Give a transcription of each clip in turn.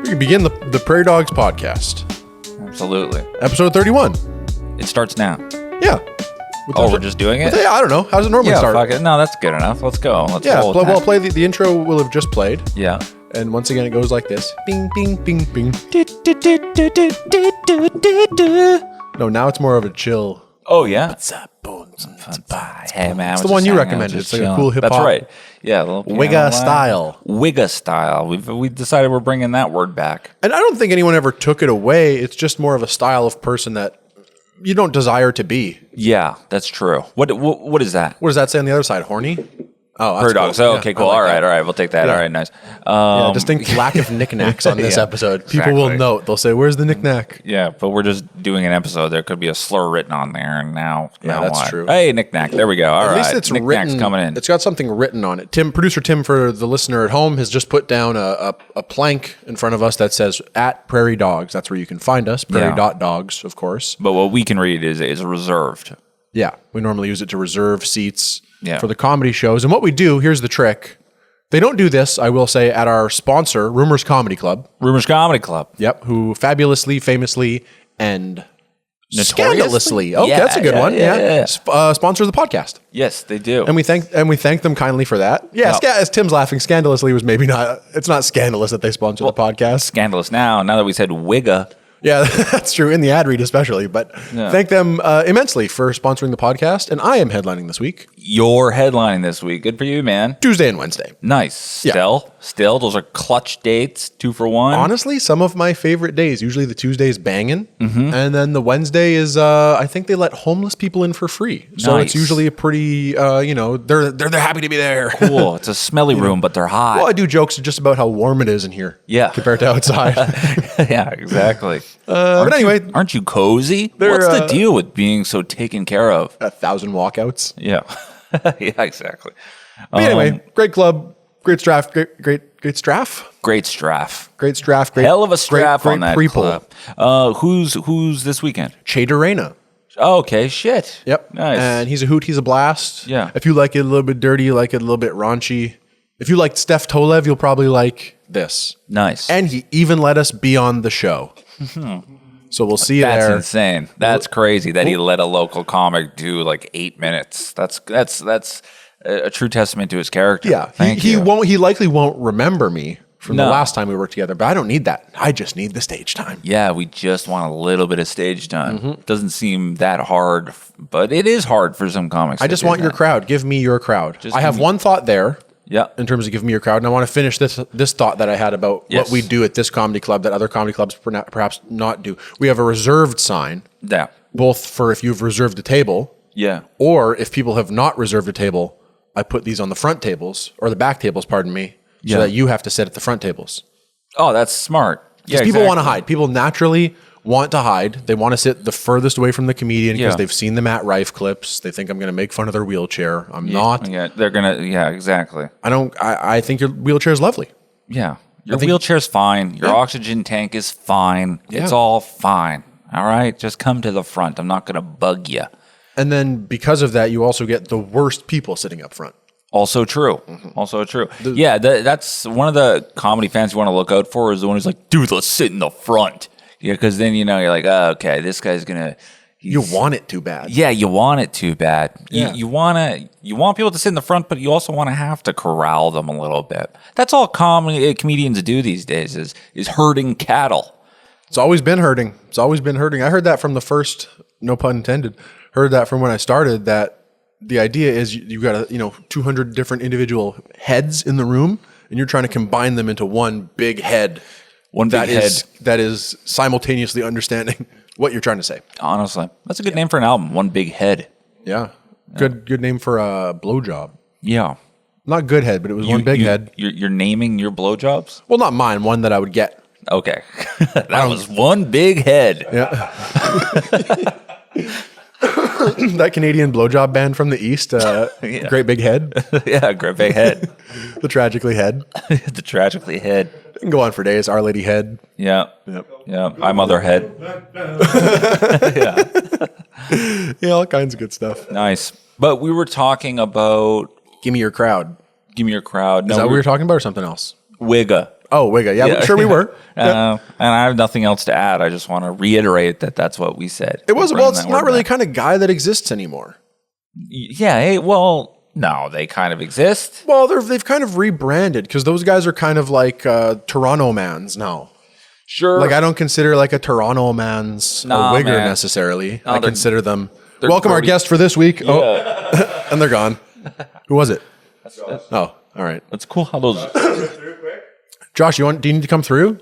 We can begin the Prairie Dawgs Podcast. Absolutely. Episode 31. It starts now. Yeah. We're just doing it? I don't know. How does it normally start? Fuck it. No, that's good enough. Let's go. Let's Yeah, roll with well, that. play the intro will have just played. Yeah. And once again, it goes like this. Bing, bing, bing, bing. No, now it's more of a chill. Oh, yeah. What's up, bones? Hey, man. It's the one you recommended. It's like a cool hip-hop. That's right. Yeah. A little Wigga style. Wigga style. We decided we're bringing that word back. And I don't think anyone ever took it away. It's just more of a style of person that you don't desire to be. Yeah, that's true. What is that? What does that say on the other side? Horny? Oh, Prairie Dawgs. cool. Oh, Yeah, okay, I cool. like All that. right. We'll take that. Yeah. All right, nice. Distinct lack of knickknacks on this Yeah, episode. People will exactly. note. They'll say, "Where's the knickknack?" Yeah, but we're just doing an episode. There could be a slur written on there, and now that's what? true. Hey, knick-knack. There we go. All right. At least it's Knick-knack's written. coming in. It's got something written on it. Producer Tim, for the listener at home, has just put down a plank in front of us that says "at Prairie Dawgs." That's where you can find us. Prairie.dogs, of course. But what we can read is reserved. Yeah, we normally use it to reserve seats Yeah. for the comedy shows. And what we do, here's the trick. They don't do this, I will say, at our sponsor, Rumors Comedy Club. Rumors Comedy Club. Yep, who fabulously, famously, and Notoriously? scandalously. Okay, Yeah, that's a good one. yeah. Sponsor the podcast. Yes, they do. And we thank them kindly for that. Yeah, No. as Tim's laughing, scandalously was maybe not. It's not scandalous that they sponsor the podcast. Scandalous now that we said Wigga. Yeah, that's true in the ad read especially. But thank them immensely for sponsoring the podcast. And I am headlining this week, You're headlining this week. Good for you, man. Tuesday and Wednesday. Nice. Yeah. Still, those are clutch dates. 2 for 1. Honestly, some of my favorite days. Usually the Tuesday is banging, and then the Wednesday is. I think they let homeless people in for free, so Nice. it's usually a pretty. They're happy to be there. Cool. It's a smelly room, but they're hot. Well, I do jokes just about how warm it is in here. Yeah. compared to outside. Yeah, exactly. But anyway, Aren't you cozy? They're, What's the deal with being so taken care of? 1,000 walkouts. Yeah. Yeah, exactly. But anyway, great club, great straff, great straff, Great straff. great straff, great Hell of a straff great on that people. club. Who's this weekend? Che Dorena. Oh, okay, shit. Yep. Nice. And he's a hoot, he's a blast. Yeah. If you like it a little bit dirty, you like it a little bit raunchy. If you like Steph Tolev, you'll probably like this. Nice. And he even let us be on the show. So we'll see you That's there. insane. That's crazy that he let a local comic do like 8 minutes. That's a true testament to his character. Yeah. Thank He you. likely won't remember me from the No. last time we worked together, but I don't need that. I just need the stage time. Yeah, we just want a little bit of stage time. Mm-hmm. Doesn't seem that hard, but it is hard for some comics. I to just do want your that. crowd. Give me your crowd. Just I have give me- one thought there. Yeah. In terms of giving me your crowd, and I want to finish this thought that I had about Yes. what we do at this comedy club that other comedy clubs perhaps not do. We have a reserved sign, Yeah. both for if you've reserved a table, Yeah. or if people have not reserved a table. I put these on the front tables or the back tables, pardon me, so Yeah. that you have to sit at the front tables. Oh, that's smart. Yeah, Because people want to exactly. hide. People naturally want to hide. They want to sit the furthest away from the comedian because Yeah. they've seen the Matt Rife clips. They think I'm going to make fun of their wheelchair. I'm not. Yeah, they're gonna. Yeah, exactly. I think your wheelchair is lovely. Yeah, your wheelchair's fine. Your oxygen tank is fine. It's Yeah. all fine. All right, just come to the front. I'm not gonna bug you. And then because of that, you also get the worst people sitting up front. Also true. Also true. Yeah, that's one of the comedy fans you want to look out for is the one who's like, dude, let's sit in the front. Yeah, because then you're like, oh, okay, this guy's gonna. You want it too bad. Yeah, you want it too bad. Yeah. You want people to sit in the front, but you also want to have to corral them a little bit. That's all comedians do these days is herding cattle. It's always been hurting. It's always been hurting. I heard that from the first, no pun intended, heard that from when I started that the idea is you've got 200 different individual heads in the room and you're trying to combine them into one big head. One big That is simultaneously understanding what you're trying to say. Honestly, that's a good name for an album. One Big Head. Yeah. Good name for a blowjob. Yeah. Not good head, but it was one big head. You're naming your blowjobs? Well, not mine, one that I would get. Okay. That was one big head. Yeah. That Canadian blowjob band from the East, Great Big Head, Yeah, great big head. the Tragically Head. The Tragically Head. It can go on for days. Our Lady Head. Yeah. Yep. Yeah. I'm Other Head. Yeah, all kinds of good stuff. Nice. But we were talking about Give me your crowd. Give Me Your Crowd. Is that what we were talking about or something else? Wigga. Oh, Wigga. Yeah, sure we were. And I have nothing else to add. I just want to reiterate that that's what we said. It was, it's not really the kind of guy that exists anymore. Yeah, hey, well, no, they kind of exist. Well, they've kind of rebranded because those guys are kind of like Toronto mans now. Sure. Like, I don't consider like a Toronto man's a Wigger necessarily. I consider them. Welcome our guest for this week. Yeah. Oh, and they're gone. Who was it? Oh, all right. That's cool how those... Josh, do you need to come through?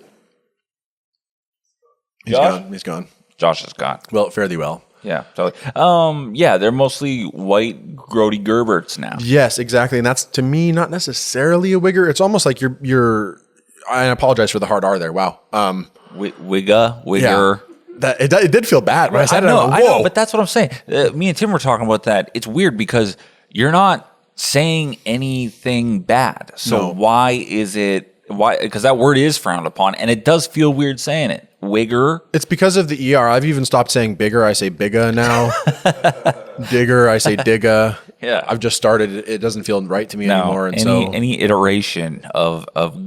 He's Josh? gone. He's gone. Josh is gone. Well, fare thee well. Yeah, totally. Yeah, they're mostly white Grody Gerberts now. Yes, exactly. And that's, to me, not necessarily a Wigger. It's almost like you're I apologize for the hard R there. Wow. Wigga. Yeah. It did feel bad when I said it. I know, but that's what I'm saying. Me and Tim were talking about that. It's weird because you're not saying anything bad. So why is it... Why? Because that word is frowned upon, and it does feel weird saying it. Wigger. It's because of the ER. I've even stopped saying bigger. I say bigga now. Digger. I say digga. Yeah. I've just started. It doesn't feel right to me anymore. And any iteration of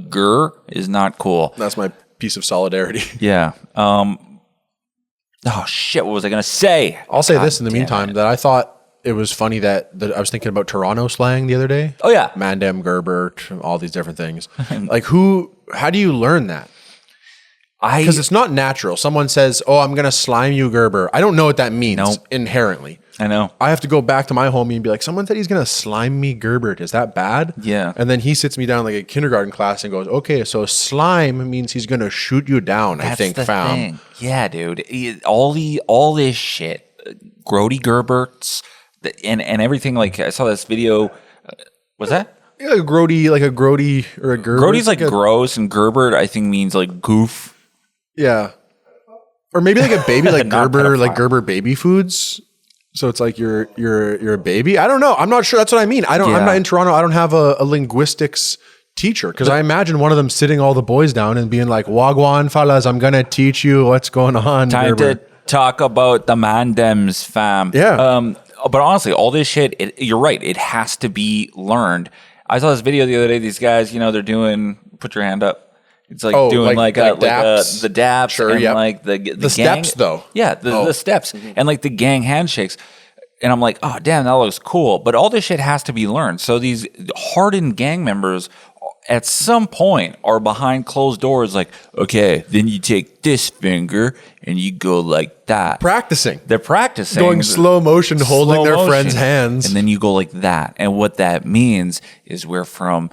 ger is not cool. That's my piece of solidarity. Yeah. Oh shit! What was I gonna say? I'll say this in the meantime that I thought it was funny that I was thinking about Toronto slang the other day. Oh yeah, Mandem, Gerbert, all these different things. Like how do you learn that? Because it's not natural. Someone says, "Oh, I'm gonna slime you, Gerber." I don't know what that means inherently. I know. I have to go back to my homie and be like, "Someone said he's gonna slime me, Gerbert. Is that bad?" Yeah. And then he sits me down like a kindergarten class and goes, "Okay, so slime means he's gonna shoot you down." That's I think, the fam. thing. Yeah, dude. All this shit, Grody Gerberts, and everything. Like I saw this video. Was that? Yeah, like a Grody or a Gerber. Grody's like gross, and Gerbert I think means like goof. Yeah. Or maybe like a baby, like Gerber, like Gerber baby foods. So it's like you're a baby. I don't know. I'm not sure. That's what I mean. I'm not in Toronto. I don't have a linguistics teacher because I imagine one of them sitting all the boys down and being like, "Wagwan fellas, I'm gonna teach you what's going on." Time Gerber. to talk about the mandems, fam. Yeah. But honestly, all this shit, you're right. It has to be learned. I saw this video the other day. These guys, they're doing. Put your hand up. It's like doing like the dabs, sure, and yep. like the gang, steps though. Yeah, the steps and like the gang handshakes. And I'm like, oh damn, that looks cool. But all this shit has to be learned. So these hardened gang members at some point are behind closed doors like, okay, then you take this finger and you go like that. Practicing. They're practicing. Going slow motion, holding their friends' hands. And then you go like that. And what that means is we're from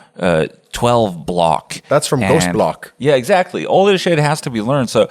12 block. That's from Ghost Block. Yeah, exactly. All this shit has to be learned. So,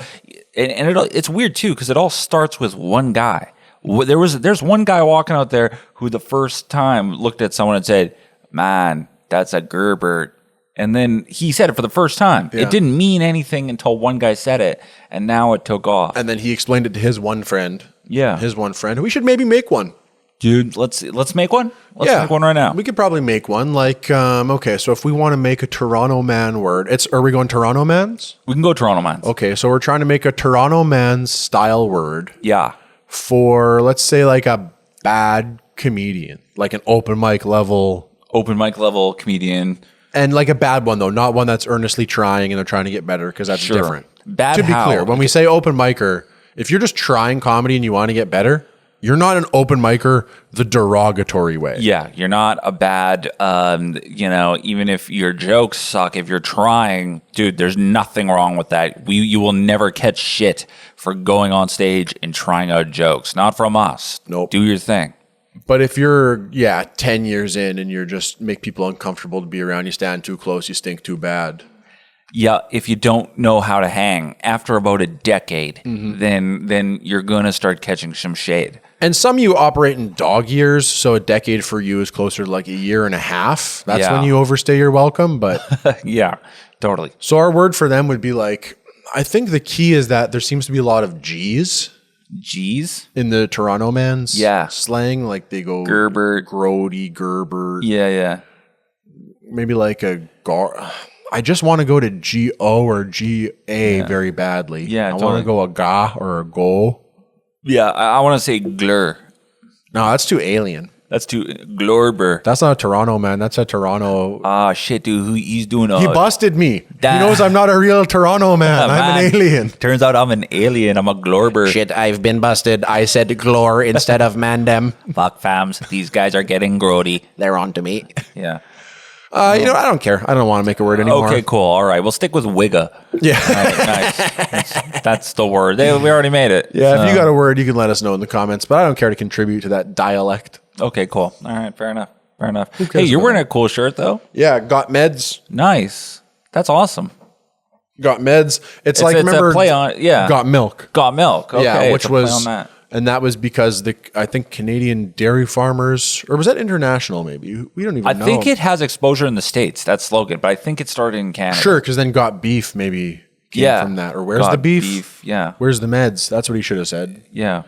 it's weird too, because it all starts with one guy. There's one guy walking out there who the first time looked at someone and said, "Man, that's a Gerbert." And then he said it for the first time. Yeah. It didn't mean anything until one guy said it, and now it took off. And then he explained it to his one friend. Yeah. His one friend. We should maybe make one. Dude, let's make one. Let's make one right now. We could probably make one. Like, okay, so if we want to make a Toronto man word, are we going Toronto mans? We can go Toronto mans. Okay, so we're trying to make a Toronto man's style word. Yeah. For, let's say, like a bad comedian, like an open mic level comedian. And like a bad one, though, not one that's earnestly trying and they're trying to get better, because that's different. Bad to be clear, when we say open micer, if you're just trying comedy and you want to get better, you're not an open micer the derogatory way. Yeah, you're not a bad, even if your jokes suck, if you're trying, dude, there's nothing wrong with that. You will never catch shit for going on stage and trying out jokes. Not from us. Nope. Do your thing. But if you're, 10 years in and you're just make people uncomfortable to be around, you stand too close, you stink too bad. Yeah, if you don't know how to hang after about a decade, then you're going to start catching some shade. And some of you operate in dog years, so a decade for you is closer to like a year and a half. That's when you overstay your welcome, but... Yeah, totally. So our word for them would be like, I think the key is that there seems to be a lot of G's. G's? In the Toronto man's slang, like they go... Gerbert. Grody, Gerbert. Yeah. Maybe like a... I just want to go to G-O or G-A very badly. Yeah, I want to go a ga or a go. Yeah, I want to say glur. No, that's too alien. That's too Glorber. That's not a Toronto, man. That's a Toronto. Ah, shit, dude. He's doing He busted me. He knows I'm not a real Toronto man. I'm an alien. Turns out I'm an alien. I'm a Glorber. Shit, I've been busted. I said glor instead of mandem. Fuck fams. These guys are getting grody. They're on to me. Yeah. I don't care. I don't want to make a word anymore. Okay, cool. All right. We'll stick with Wigga. Yeah. Nice. That's the word. We already made it. Yeah, if you got a word, you can let us know in the comments, but I don't care to contribute to that dialect. Okay, cool. All right, fair enough. Hey, you're wearing a cool shirt, though. Yeah, got meds. Nice. That's awesome. Got meds. It's like, remember, a play on, yeah. Got milk. Got milk. Okay, yeah, which was, on that. And that was because I think Canadian dairy farmers, or was that international maybe? We don't even know. I think it has exposure in the States, that slogan, but I think it started in Canada. Sure, because then got beef maybe came from that. Or where's the beef? Yeah. Where's the meds? That's what he should have said. Yeah.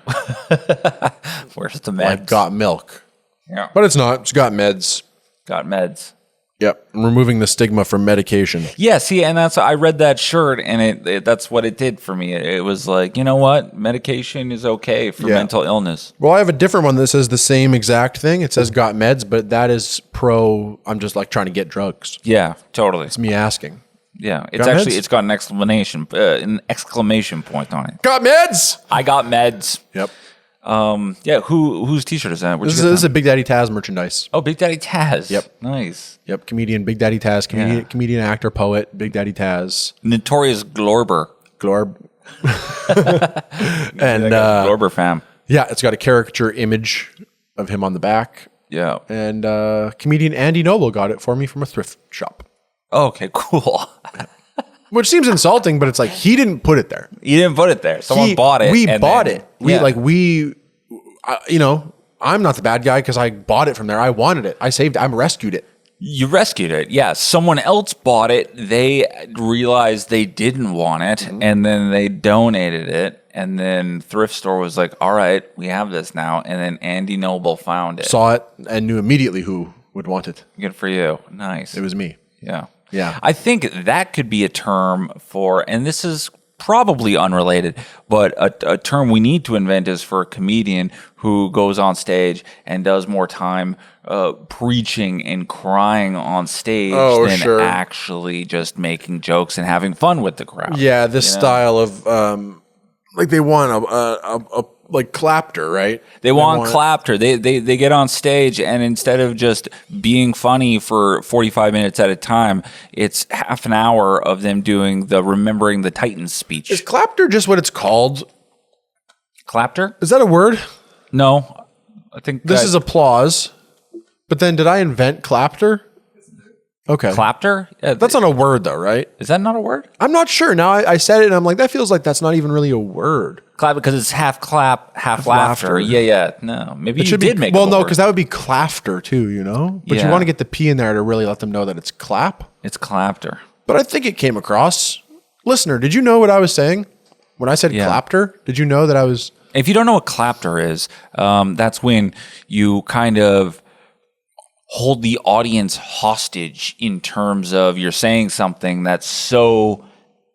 Where's the meds? Like got milk. Yeah. But it's not. It's got meds. Got meds. Yep. Removing the stigma from medication. Yeah, see, and I read that shirt, and it that's what it did for me. It was like, you know what? Medication is okay for mental illness. Well, I have a different one that says the same exact thing. It says got meds, but that is I'm just like trying to get drugs. Yeah, totally. It's me asking. Yeah, it's got an exclamation point on it. Got meds? I got meds. Yep. Yeah, whose t-shirt is that? This is a Big Daddy Tazz merchandise. Oh, Big Daddy Tazz. Yep. Nice. Yep, comedian Big Daddy Tazz, comedian, actor, poet, Big Daddy Tazz. Notorious Glorber. Glorb. And Glorber fam. Yeah, it's got a caricature image of him on the back. Yeah. And comedian Andy Noble got it for me from a thrift shop. Okay, cool. Which seems insulting, but it's like he didn't put it there. You didn't put it there. Someone bought it. We bought it. I'm not the bad guy because I bought it from there. I wanted it. I rescued it. You rescued it. Yeah. Someone else bought it. They realized they didn't want it, and then they donated it. And then thrift store was like, all right, we have this now. And then Andy Noble found it. Saw it and knew immediately who would want it. Good for you. Nice. It was me. Yeah. Yeah. I think that could be a term for, and this is probably unrelated, but a term we need to invent is for a comedian who goes on stage and does more time preaching and crying on stage than actually just making jokes and having fun with the crowd. Yeah, this style of like they want a like Clapter, right? They want Clapter. They get on stage, and instead of just being funny for 45 minutes at a time, it's half an hour of them doing the Remembering the Titans speech. Is Clapter just what it's called? Clapter? Is that a word? No. I think this is applause. But then did I invent Clapter? Okay. Clapter? Yeah, that's not a word though, right? Is that not a word? I'm not sure. Now I said it and I'm like, that feels like that's not even really a word. Clap because it's half clap, half laughter. Yeah. No, maybe it you did make. Well, no, because that would be clafter too, you know. But you want to get the P in there to really let them know that it's clap. It's Clapter. But I think it came across. Listener, did you know what I was saying when I said Clapter? Did you know that I was? If you don't know what Clapter is, that's when you kind of hold the audience hostage in terms of you're saying something that's so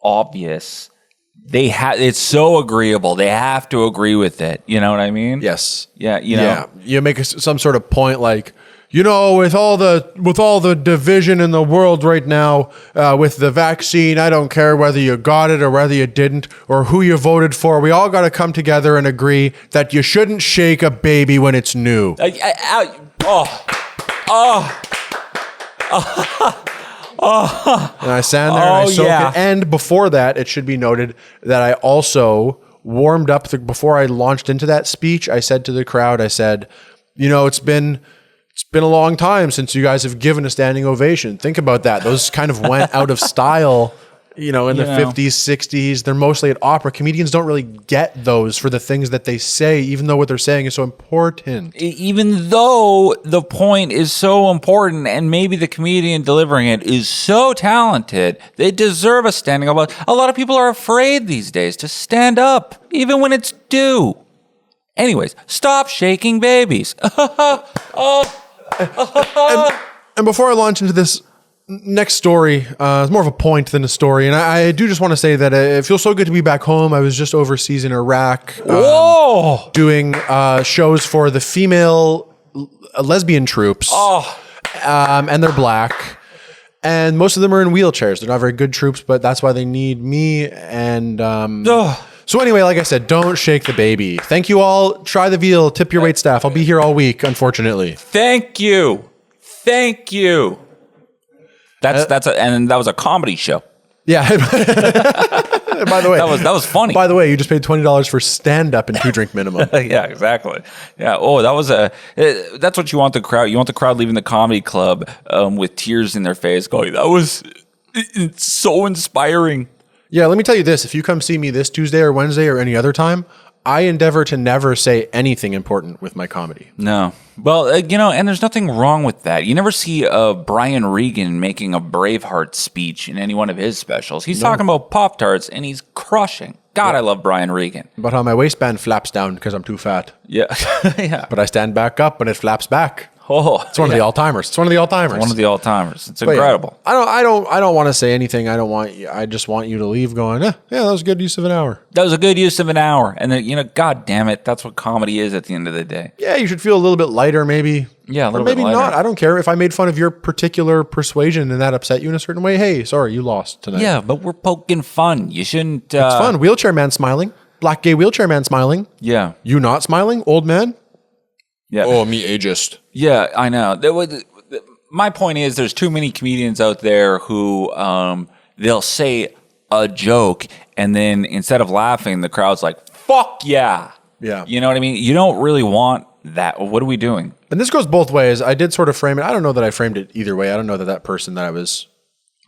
obvious. It's so agreeable. They have to agree with it. You know what I mean? Yes. Yeah. You know. Yeah. You make some sort of point like, you know, with all the division in the world right now, with the vaccine, I don't care whether you got it or whether you didn't or who you voted for. We all got to come together and agree that you shouldn't shake a baby when it's new. And I stand there and I soak it. And before that, it should be noted that I also warmed up before I launched into that speech. I said to the crowd, I said, you know, it's been a long time since you guys have given a standing ovation. Think about that. Those kind of went out of style, you know, in the 50s, 60s. They're mostly at opera. Comedians don't really get those for the things that they say, even though what they're saying is so important. Even though the point is so important and maybe the comedian delivering it is so talented, they deserve a standing ovation. A lot of people are afraid these days to stand up, even when it's due. Anyways, stop shaking babies. And before I launch into this next story, it's more of a point than a story. And I do just want to say that it feels so good to be back home. I was just overseas in Iraq doing shows for the female lesbian troops. Oh, And they're black. And most of them are in wheelchairs. They're not very good troops, but that's why they need me. And so anyway, like I said, don't shake the baby. Thank you all. Try the veal. Tip your wait staff. I'll be here all week, unfortunately. thank you. And that was a comedy show. Yeah. By the way, That was funny. By the way, you just paid $20 for stand-up and 2-drink minimum. Yeah, exactly. Yeah. Oh, that's what you want the crowd. You want the crowd leaving the comedy club with tears in their face, going, "That was it's so inspiring." Yeah, let me tell you this. If you come see me this Tuesday or Wednesday or any other time, I endeavor to never say anything important with my comedy. No. Well, and there's nothing wrong with that. You never see Brian Regan making a Braveheart speech in any one of his specials. He's talking about Pop-Tarts, and he's crushing. God, I love Brian Regan. About how my waistband flaps down because I'm too fat. Yeah. Yeah. But I stand back up and it flaps back. Oh, It's one of the all-timers. It's one of the all-timers. One of the all-timers. It's But yeah, incredible. I don't want to say anything. I just want you to leave going, yeah, that was a good use of an hour. That was a good use of an hour. And then, God damn it, that's what comedy is at the end of the day. Yeah, you should feel a little bit lighter maybe. Yeah, a Or little bit maybe lighter. not. I don't care if I made fun of your particular persuasion and that upset you in a certain way. Hey, sorry, you lost tonight. Yeah, but we're poking fun. You shouldn't. It's fun. Wheelchair man smiling. Black gay wheelchair man smiling. Yeah. You not smiling, old man? Yeah. Oh, me ageist. Yeah, I know. My point is, there's too many comedians out there who they'll say a joke, and then instead of laughing, the crowd's like, "Fuck yeah!" Yeah. You know what I mean? You don't really want that. What are we doing? And this goes both ways. I did sort of frame it. I don't know that I framed it either way. I don't know that person that I was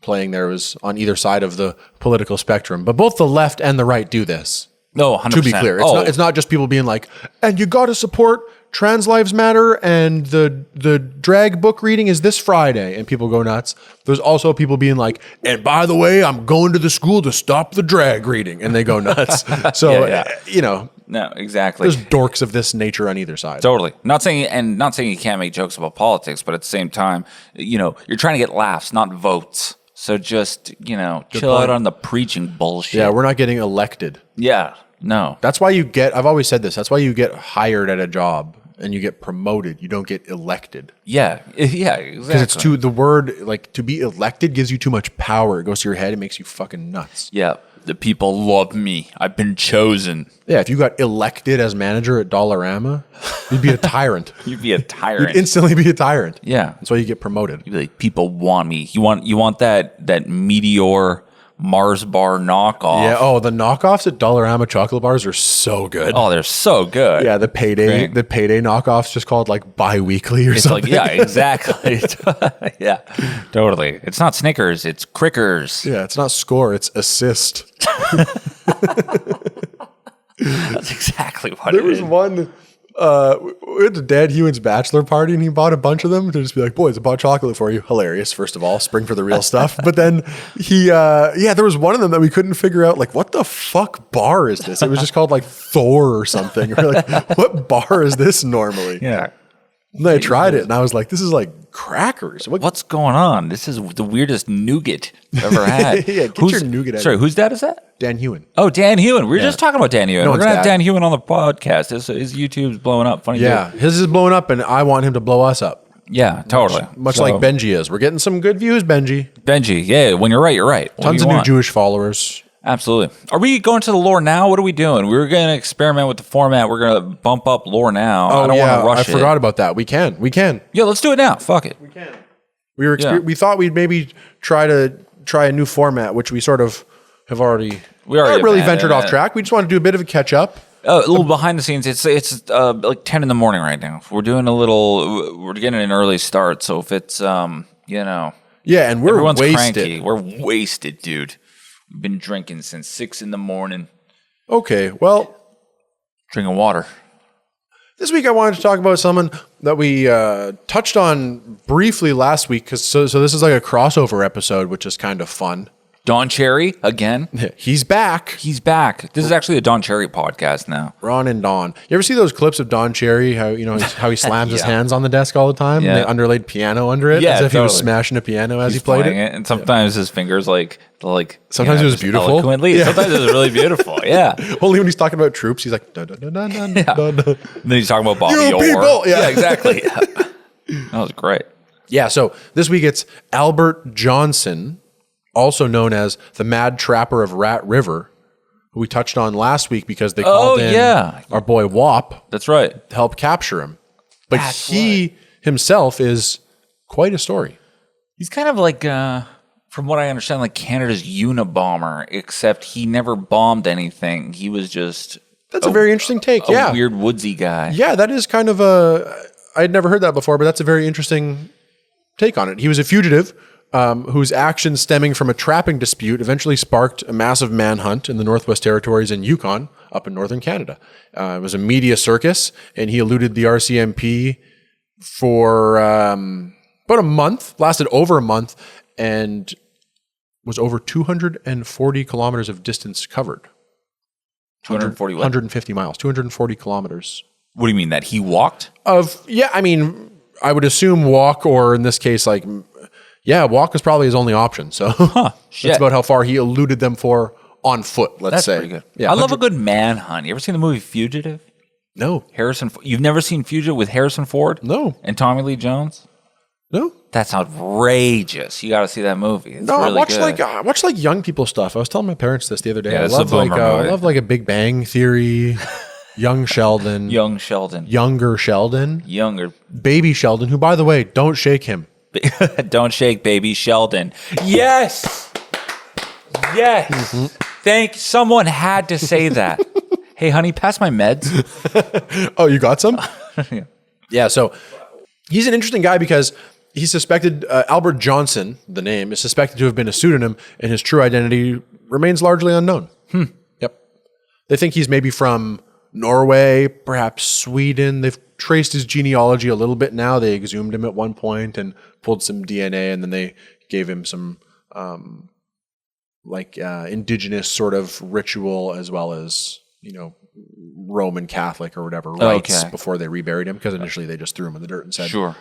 playing there was on either side of the political spectrum. But both the left and the right do this. No, 100%. To be clear, it's not just people being like, and you got to support Trans Lives Matter, and the drag book reading is this Friday, and people go nuts. There's also people being like, and by the way, I'm going to the school to stop the drag reading, and they go nuts. So Yeah. No, exactly. there's dorks of this nature on either side. Totally. Not saying you can't make jokes about politics, but at the same time, you're trying to get laughs, not votes. So just, chill out on the preaching bullshit. Yeah, we're not getting elected. Yeah. No. That's why I've always said this. That's why you get hired at a job and you get promoted. You don't get elected. Yeah. Yeah, exactly. Because it's the word, like, to be elected gives you too much power. It goes to your head. It makes you fucking nuts. Yeah. The people love me. I've been chosen. Yeah, if you got elected as manager at Dollarama, you'd be a tyrant. You'd be a tyrant. You'd instantly be a tyrant. Yeah. That's why you get promoted. You'd be like, people want me. You want that Meteor Mars bar knockoff. Yeah. Oh, the knockoffs at Dollarama chocolate bars are so good. Oh, they're so good. Yeah, the payday knockoffs just called like bi-weekly or something. Like, yeah, exactly. Yeah, totally. It's not Snickers, it's Crickers. Yeah, it's not score, it's assist. That's exactly what There it was is. one. We went to Dad Hewan's bachelor party, and he bought a bunch of them to just be like, "Boys, I bought chocolate for you." Hilarious, first of all, spring for the real stuff. But then there was one of them that we couldn't figure out. Like, what the fuck bar is this? It was just called like Thor or something. We're like, what bar is this normally? Yeah. And then I tried it, and I was like, this is like crackers. What's going on? This is the weirdest nougat I've ever had. Yeah, get your nougat out. Sorry, whose dad is that? Dan Hewan. Oh, Dan Hewan. We were just talking about Dan Hewan. No We're one's going to have dad. Dan Hewan on the podcast. His YouTube's blowing up. Funny Yeah, joke. his is blowing up, and I want him to blow us up. Yeah, totally. Much So, like Benji is. We're getting some good views, Benji. Benji. Yeah, when you're right, you're right. What do Tons you of new want? Jewish followers. Absolutely. Are we going to the lore now? What are we doing? We were going to experiment with the format. We're going to bump up lore now. I don't want to rush it. I forgot about that. We can. Yeah, let's do it now. Fuck it. We were Yeah. we thought we'd maybe try a new format, which we sort of have already. We already not really abandoned ventured off it. track. We just want to do a bit of a catch up. A little behind the scenes. It's like 10 in the morning right now. We're getting an early start. So if it's, Yeah, and we're everyone's wasted. cranky. We're wasted, dude. We've been drinking since 6 in the morning. Okay, well, Drinking water. this week I wanted to talk about someone that we touched on briefly last week. So this is like a crossover episode, which is kind of fun. Don Cherry again. He's back. He's back. This is actually a Don Cherry podcast now. Ron and Don. You ever see those clips of Don Cherry? How he slams his Yeah. hands on the desk all the time? Yeah. And they underlaid piano under it, Yeah, as if he was totally. smashing a piano as He's he played playing it. and sometimes his fingers Sometimes it was just beautiful. eloquently. Yeah. Sometimes it was really beautiful. Yeah. Only when he's talking about troops, he's like, dun, dun, dun, dun, dun, Yeah. dun, dun. And then he's talking about Bobby You Orr. people! Yeah. Exactly. That was great. Yeah, so this week it's Albert Johnson, also known as the Mad Trapper of Rat River, who we touched on last week because they called in our boy Wop That's right. to help capture him. But That's he himself is quite a story. He's kind of like, from what I understand, like Canada's Unabomber, except he never bombed anything. He was just That's a very interesting take. a weird woodsy guy. Yeah, that is kind of I had never heard that before, but that's a very interesting take on it. He was a fugitive whose actions stemming from a trapping dispute eventually sparked a massive manhunt in the Northwest Territories and Yukon up in northern Canada. It was a media circus, and he eluded the RCMP for about a month, lasted over a month, and was over 240 kilometers of distance covered. 240 what? 150 miles, 240 kilometers. What do you mean that he walked? I would assume walk, or in this case, walk is probably his only option. So Shit. that's about how far he eluded them for on foot, let's That's say. pretty good. Yeah, I love a good manhunt. You ever seen the movie Fugitive? No. You've never seen Fugitive with Harrison Ford? No. And Tommy Lee Jones? No. That's outrageous. You got to see that movie. It's No, really I watch young people stuff. I was telling my parents this the other day. Yeah, I it's a love boomer movie. I love a Big Bang Theory, Young Sheldon, Young Sheldon. Younger Sheldon, Younger. Baby Sheldon, who, by the way, don't shake him. Don't shake, baby Sheldon. Yes. Yes. Someone had to say that. Hey, honey, pass my meds. Oh, you got some? Yeah. Yeah, so he's an interesting guy because he's suspected, Albert Johnson, the name, is suspected to have been a pseudonym, and his true identity remains largely unknown. Yep. They think he's maybe from Norway, perhaps Sweden. They've traced his genealogy a little bit now. They exhumed him at one point and pulled some DNA, and then they gave him some indigenous sort of ritual, as well as, Roman Catholic or whatever rites before they reburied him, because initially they just threw him in the dirt and said, Sure.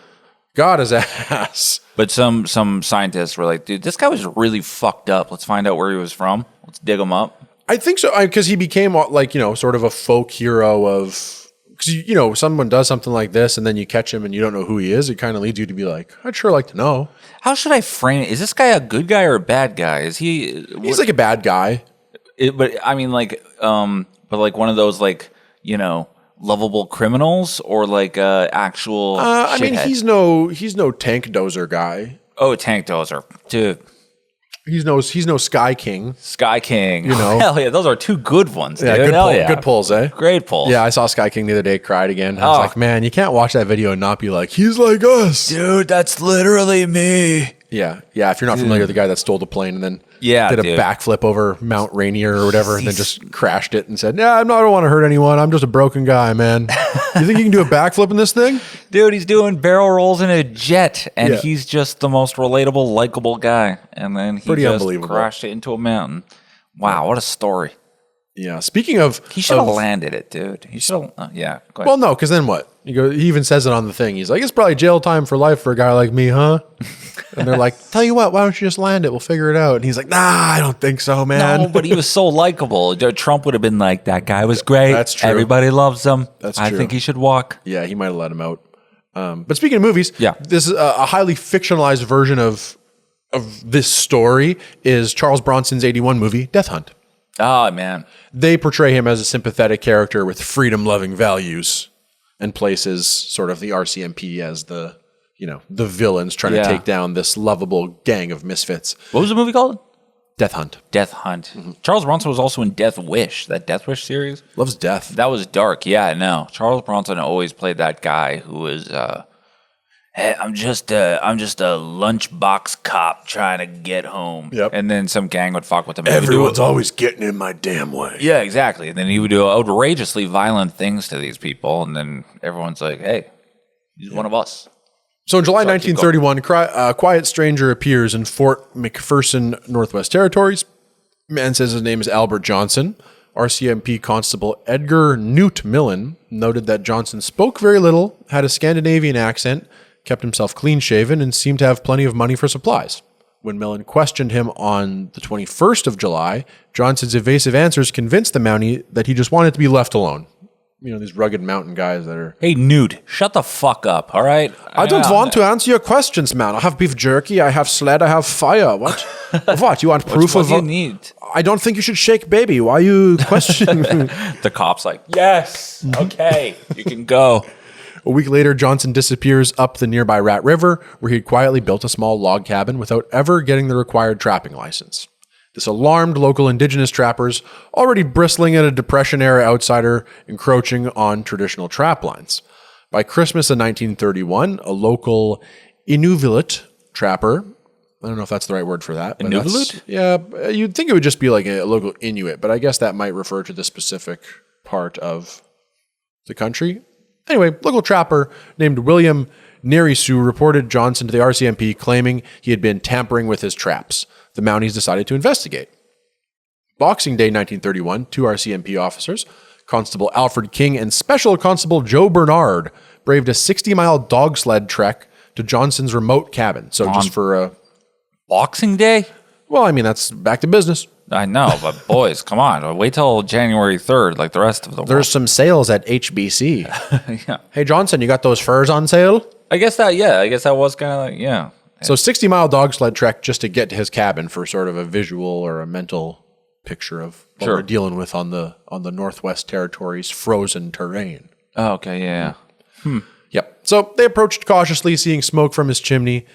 God his ass. But some scientists were like, dude, this guy was really fucked up. Let's find out where he was from. Let's dig him up. I think so, because he became sort of a folk hero of, because, someone does something like this and then you catch him and you don't know who he is. It kind of leads you to be like, I'd sure like to know. How should I frame it? Is this guy a good guy or a bad guy? Is he? He's like a bad guy. But I mean, one of those lovable criminals, or actual. I mean, shithead? he's no tank dozer guy. Oh, tank dozer, dude. He's no Sky King. Sky King. You know. Hell yeah, those are two good ones, dude. Yeah, good Hell pull, yeah. good pulls, eh? Great pulls. Yeah, I saw Sky King the other day, cried again. I was Oh. like, man, you can't watch that video and not be like, he's like us. Dude, that's literally me. Yeah. If you're not familiar with the guy that stole the plane and then did a dude. backflip over Mount Rainier or whatever, and then just crashed it and said, I don't want to hurt anyone. I'm just a broken guy, man. You think you can do a backflip in this thing? Dude, he's doing barrel rolls in a jet, and Yeah. he's just the most relatable, likable guy. And then he Pretty just unbelievable. crashed it into a mountain. Wow, what a story. Yeah. Speaking of, He should have landed it, dude. He should have. Yeah. Go ahead. well, no, because then what? He even says it on the thing. He's like, it's probably jail time for life for a guy like me, huh? And they're like, tell you what, why don't you just land it? We'll figure it out. And he's like, nah, I don't think so, man. No, but he was so likable. Trump would have been like, that guy was great. That's true. Everybody loves him. That's I true. think he should walk. Yeah, he might have let him out. But speaking of movies, Yeah. this is a highly fictionalized version of this story is Charles Bronson's 81 movie, Death Hunt. Oh, man. They portray him as a sympathetic character with freedom-loving values and places sort of the RCMP as the villains trying to take down this lovable gang of misfits. What was the movie called? Death Hunt. Death Hunt. Charles Bronson was also in Death Wish, that Death Wish series. Loves death. That was dark. Yeah, no. Charles Bronson always played that guy who was, hey, I'm just a lunchbox cop trying to get home. Yep. And then some gang would fuck with him. Everyone's always getting in my damn way. Yeah, exactly. And then he would do outrageously violent things to these people, and then everyone's like, hey, he's one of us. So in July Sorry, keep going. 1931, a quiet stranger appears in Fort McPherson, Northwest Territories. Man says his name is Albert Johnson. RCMP Constable Edgar Newt Millen noted that Johnson spoke very little, had a Scandinavian accent, kept himself clean-shaven, and seemed to have plenty of money for supplies. When Millen questioned him on the 21st of July, Johnson's evasive answers convinced the Mountie that he just wanted to be left alone. You know, these rugged mountain guys that are... Hey, Newt, shut the fuck up, all right? I don't want to answer your questions, man. I have beef jerky, I have sled, I have fire. What? What? You want proof What of... do you need? I don't think you should shake baby. Why are you questioning me? The cop's like, yes, okay, you can go. A week later, Johnson disappears up the nearby Rat River, where he'd quietly built a small log cabin without ever getting the required trapping license. This alarmed local indigenous trappers, already bristling at a Depression-era outsider encroaching on traditional trap lines. By Christmas of 1931, a local Inuvialuit trapper, I don't know if that's the right word for that. Inuvialuit? Yeah, you'd think it would just be like a local Inuit, but I guess that might refer to the specific part of the country. Anyway, local trapper named William Nerisu reported Johnson to the RCMP, claiming he had been tampering with his traps. The Mounties decided to investigate. Boxing Day 1931, two RCMP officers, Constable Alfred King and Special Constable Joe Bernard, braved a 60-mile dog sled trek to Johnson's remote cabin. So just for a... Boxing Day? Well, I mean, that's back to business. I know, but boys, come on. Wait till January 3rd, like the rest of the There's world. some sales at HBC. Yeah. Hey, Johnson, you got those furs on sale? I guess that was kind of like, yeah. So 60-mile dog sled trek just to get to his cabin for sort of a visual or a mental picture of what Sure. we're dealing with on the Northwest Territories' frozen terrain. Oh, okay, yeah. Yep. So they approached cautiously, seeing smoke from his chimney.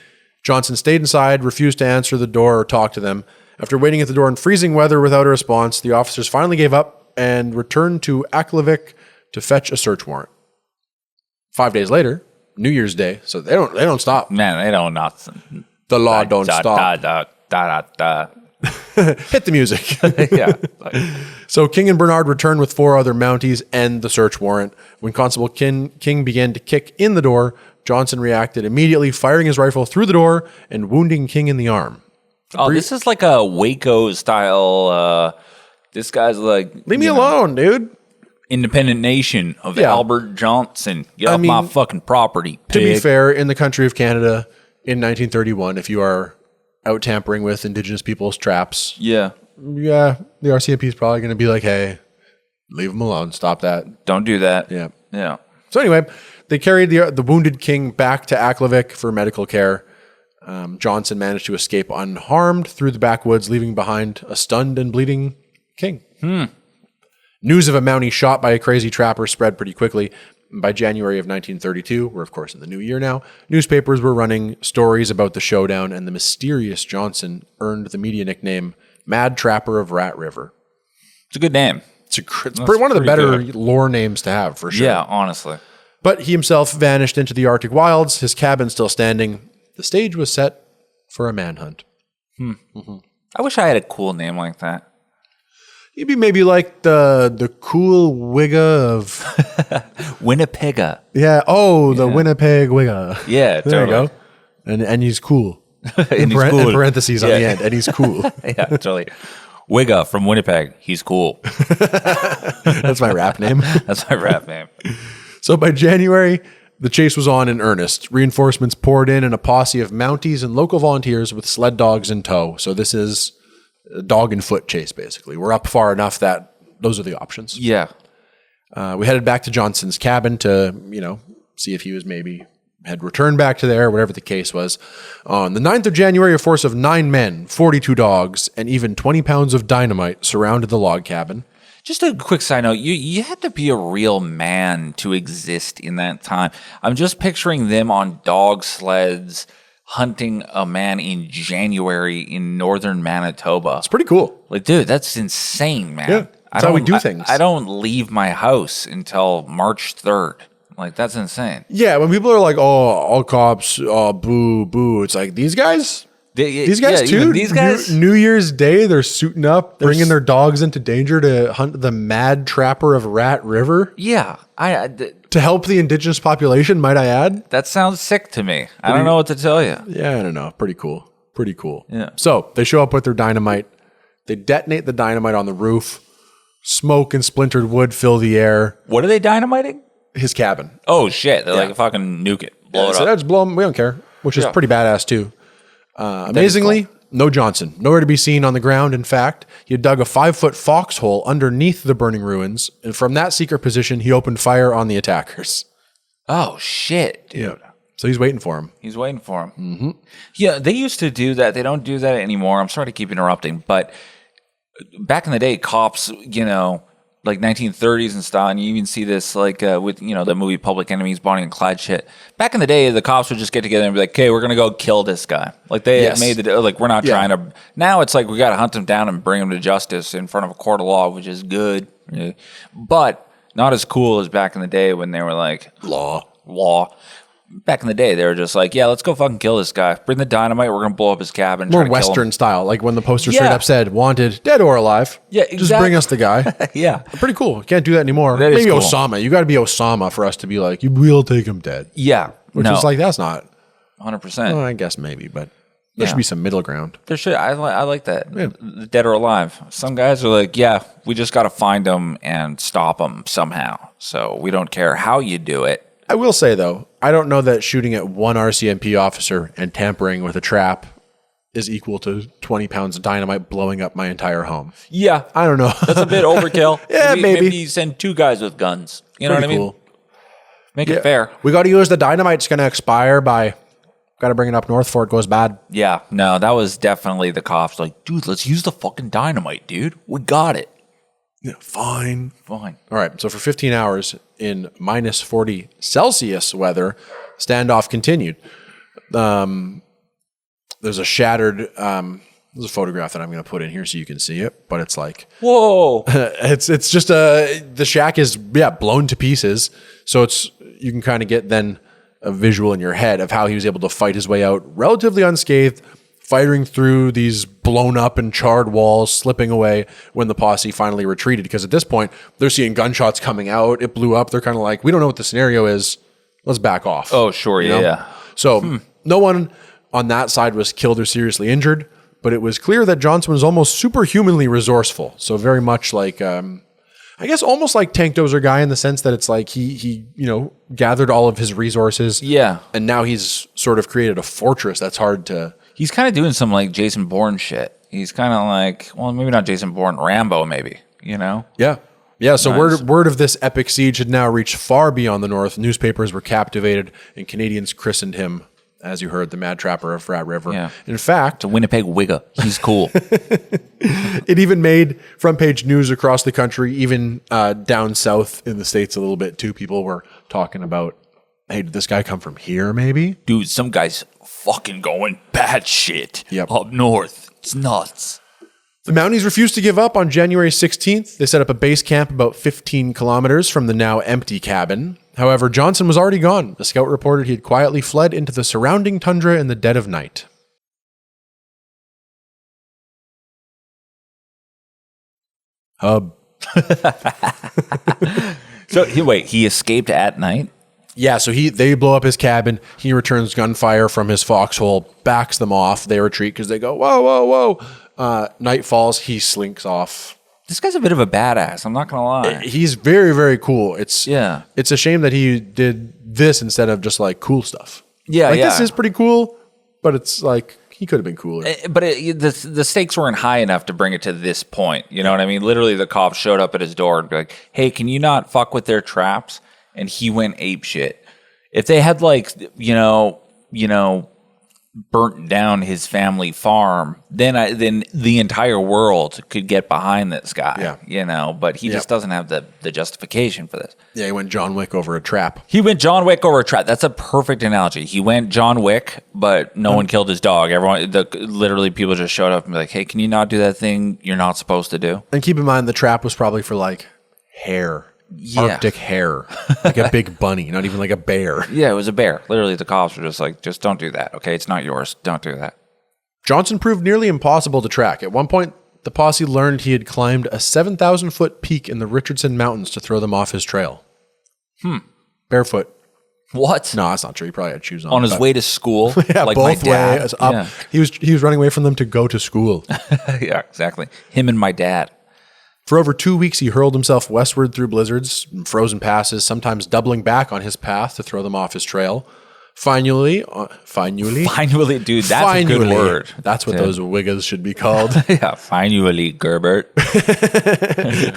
Johnson stayed inside, refused to answer the door or talk to them. After waiting at the door in freezing weather without a response, the officers finally gave up and returned to Aklavik to fetch a search warrant. 5 days later, New Year's Day, so they don't stop. Man, they don't nothing. The law don't stop. Hit the music. Yeah. So King and Bernard returned with four other Mounties and the search warrant. When Constable King began to kick in the door, Johnson reacted immediately, firing his rifle through the door and wounding King in the arm. Oh, this is like a Waco style. This guy's like, Leave me alone, dude. independent nation of Yeah. Albert Johnson. Get off my fucking property, To be pig. fair, in the country of Canada in 1931, if you are out tampering with Indigenous people's traps, Yeah. the RCMP is probably going to be like, hey, leave him alone. Stop that. Don't do that. Yeah. Yeah. So anyway, they carried the wounded King back to Aklavik for medical care. Johnson managed to escape unharmed through the backwoods, leaving behind a stunned and bleeding King. News of a Mountie shot by a crazy trapper spread pretty quickly. By January of 1932, we're of course in the new year now, newspapers were running stories about the showdown, and the mysterious Johnson earned the media nickname Mad Trapper of Rat River. It's a good name. It's one of the pretty better good. lore names to have, for sure. Yeah, honestly. But he himself vanished into the Arctic wilds, his cabin still standing. The stage was set for a manhunt. I wish I had a cool name like that. You'd be maybe like the cool Wigga of... Winnipega. Yeah, the Winnipeg Wigga. Yeah, There you totally. go. And he's cool. And he's cool. In parentheses on Yeah. the end, and he's cool. Yeah, totally. Wigga from Winnipeg. He's cool. That's my rap name. That's my rap name. So by January, the chase was on in earnest. Reinforcements poured in, and a posse of Mounties and local volunteers with sled dogs in tow. So this is a dog and foot chase, basically. We're up far enough that those are the options. Yeah. We headed back to Johnson's cabin to, see if he was had returned back to there, whatever the case was. On the 9th of January, a force of 9 men, 42 dogs, and even 20 pounds of dynamite surrounded the log cabin. Just a quick side note, you had to be a real man to exist in that time. I'm just picturing them on dog sleds hunting a man in January in northern Manitoba. It's pretty cool. Like, dude, that's insane, man. Yeah, that's how we do things. I don't leave my house until March 3rd. Like, that's insane. Yeah, when people are like, oh, all cops, oh, boo, boo. It's like, these guys, These guys too. These guys. New Year's Day, they're suiting up, bringing their dogs into danger to hunt the mad trapper of Rat River. Yeah, To help the indigenous population, might I add? that sounds sick to me. I don't know what to tell you. Yeah, I don't know. Pretty cool. Pretty cool. Yeah. So they show up with their dynamite. They detonate the dynamite on the roof. Smoke and splintered wood fill the air. What are they dynamiting? His cabin. Oh shit! They're like fucking nuke it, blow it So up. that's blow 'em. We don't care, which is Yeah. pretty badass too. Amazingly, no Johnson. Nowhere to be seen on the ground. In fact, he had dug a 5-foot foxhole underneath the burning ruins, and from that secret position, he opened fire on the attackers. Oh shit, dude. Yeah. So he's waiting for him. He's waiting for him. Mm-hmm. Yeah, they used to do that. They don't do that anymore. I'm sorry to keep interrupting, but back in the day, cops, like 1930s and stuff, and you even see this like with, the movie Public Enemies, Bonnie and Clyde shit. Back in the day, the cops would just get together and be like, okay, we're going to go kill this guy. Like they Yes. made like, we're not trying to. Now it's like we got to hunt him down and bring him to justice in front of a court of law, which is good. Yeah. But not as cool as back in the day when they were like, law. Back in the day, they were just like, yeah, let's go fucking kill this guy. Bring the dynamite. We're going to blow up his cabin. More try to kill him. Western style, like when the poster straight Yeah. up said, wanted, dead or alive. Yeah, Just exactly. bring us the guy. Yeah. Pretty cool. Can't do that anymore. That is Maybe cool. Osama. You got to be Osama for us to be like, we'll take him dead. Yeah. Which is like, that's not. 100%. Well, I guess maybe, but there should be some middle ground. There should. I like that. The dead or alive. Some guys are like, yeah, we just got to find them and stop them somehow. So we don't care how you do it. I will say, though, I don't know that shooting at one RCMP officer and tampering with a trap is equal to 20 pounds of dynamite blowing up my entire home. Yeah. I don't know. That's a bit overkill. Yeah, maybe. Maybe you send 2 guys with guns. You know what I mean? Cool. Make it fair. We got to use the dynamite's going to expire by, got to bring it up north before it goes bad. Yeah. No, that was definitely the cops. Like, dude, let's use the fucking dynamite, dude. We got it. Yeah, fine. Fine. All right. So for 15 hours in minus 40 Celsius weather, standoff continued. There's a shattered, there's a photograph that I'm going to put in here so you can see it, but it's like, Whoa. it's just the shack is blown to pieces. So you can kind of get then a visual in your head of how he was able to fight his way out relatively unscathed, fighting through these blown up and charred walls, slipping away when the posse finally retreated. Because at this point, they're seeing gunshots coming out. It blew up. They're kind of like, we don't know what the scenario is. Let's back off. Oh, sure. You know? Yeah. So no one on that side was killed or seriously injured, but it was clear that Johnson was almost superhumanly resourceful. So very much like, I guess almost like Tank Dozer guy in the sense that it's like he gathered all of his resources. Yeah. And now he's sort of created a fortress that's hard to. He's kind of doing some like Jason Bourne shit. He's kind of like, well, maybe not Jason Bourne, Rambo, maybe, Yeah. Yeah. So Nice. word of this epic siege had now reached far beyond the north. Newspapers were captivated, and Canadians christened him, as you heard, the Mad Trapper of Rat River. Yeah. In fact, The Winnipeg Wigga. He's cool. it even made front page news across the country, even down south in the States a little bit too. People were talking about, hey, did this guy come from here maybe? Dude, some guy's fucking going bad shit Yep. up north. It's nuts. The Mounties refused to give up on January 16th. They set up a base camp about 15 kilometers from the now empty cabin. However, Johnson was already gone. The scout reported he had quietly fled into the surrounding tundra in the dead of night. Hub. So he escaped at night? Yeah, so they blow up his cabin. He returns gunfire from his foxhole, backs them off. They retreat because they go, whoa, whoa, whoa. Night falls. He slinks off. This guy's a bit of a badass. I'm not going to lie. He's very, very cool. It's Yeah. It's a shame that he did this instead of just like cool stuff. Yeah, like yeah. this is pretty cool, but it's like he could have been cooler. But the stakes weren't high enough to bring it to this point. You know what I mean? Literally, the cops showed up at his door and be like, hey, can you not fuck with their traps? And he went ape shit. If they had burnt down his family farm, then the entire world could get behind this guy. Yeah. But he just doesn't have the justification for this. Yeah, he went John Wick over a trap. He went John Wick over a trap. That's a perfect analogy. He went John Wick, but no one killed his dog. Literally people just showed up and be like, hey, can you not do that thing you're not supposed to do? And keep in mind, the trap was probably for like hair. Yeah. Arctic hare. Like a big bunny, not even like a bear. Yeah, it was a bear. Literally, the cops were just like, just don't do that, okay? It's not yours. Don't do that. Johnson proved nearly impossible to track. At one point, the posse learned he had climbed a 7,000-foot peak in the Richardson Mountains to throw them off his trail. Barefoot. What? No, that's not true. He probably had shoes on. On his way to school? Yeah, like both my dad? ways up. Yeah. He was running away from them to go to school. Yeah, exactly. Him and my dad. For over 2 weeks, he hurled himself westward through blizzards and frozen passes, sometimes doubling back on his path to throw them off his trail. Finally, Finally, dude, that's a good word. That's what those Wiggas should be called. Yeah, finally, Gerbert.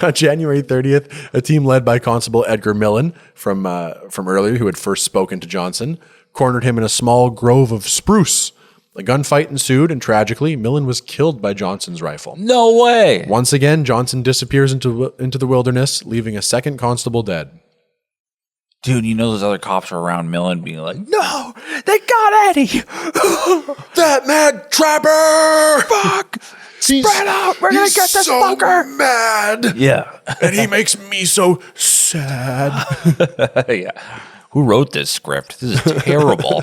On January 30th, a team led by Constable Edgar Millen from earlier, who had first spoken to Johnson, cornered him in a small grove of spruce. A gunfight ensued, and tragically, Millen was killed by Johnson's rifle. No way. Once again, Johnson disappears into the wilderness, leaving a second constable dead. Dude, you know those other cops are around Millen being like, no, they got Eddie. That mad trapper! Fuck. Spread out. We're going to get this fucker. Mad. Yeah. And he makes me so sad. Yeah. Who wrote this script? This is terrible.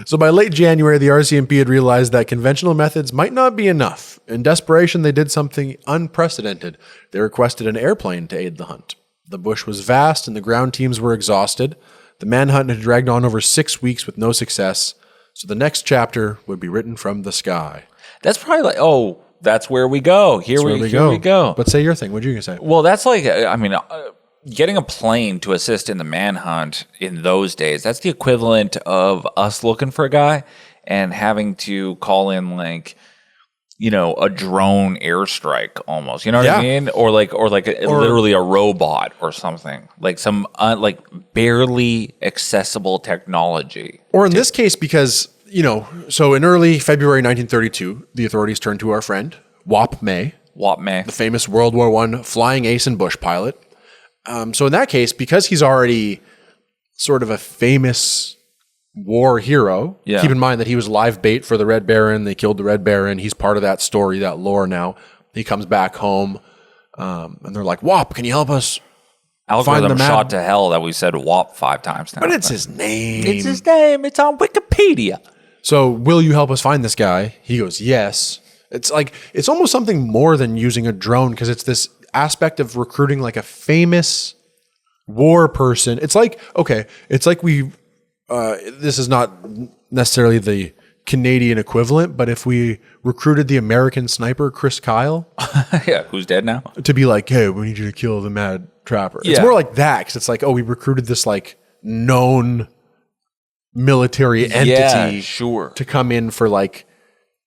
So by late January, the RCMP had realized that conventional methods might not be enough. In desperation, they did something unprecedented. They requested an airplane to aid the hunt. The bush was vast and the ground teams were exhausted. The manhunt had dragged on over 6 weeks with no success. So the next chapter would be written from the sky. That's probably like, oh, that's where we go. Here we go. But say your thing. What are you going to say? Well, that's like, I mean, getting a plane to assist in the manhunt in those days, that's the equivalent of us looking for a guy and having to call in like, you know, a drone airstrike almost, you know what I mean? Or literally a robot or something, like some like barely accessible technology. Or in this case, because, you know, so in early February 1932, the authorities turned to our friend, Wop May, the famous World War I flying ace and bush pilot. So in that case, because he's already sort of a famous war hero, keep in mind that he was live bait for the Red Baron. They killed the Red Baron. He's part of that story, that lore now. He comes back home, and they're like, Wop, can you help us find the shot to hell that we said Wop 5 times now. But it's his name. It's his name. It's on Wikipedia. So will you help us find this guy? He goes, yes. It's like, it's almost something more than using a drone, because it's this aspect of recruiting like a famous war person. It's like, okay, it's like this is not necessarily the Canadian equivalent, but if we recruited the American sniper, Chris Kyle, yeah, who's dead now, to be like, hey, we need you to kill the mad trapper. It's more like that, because it's like, oh, we recruited this like known military entity to come in for like,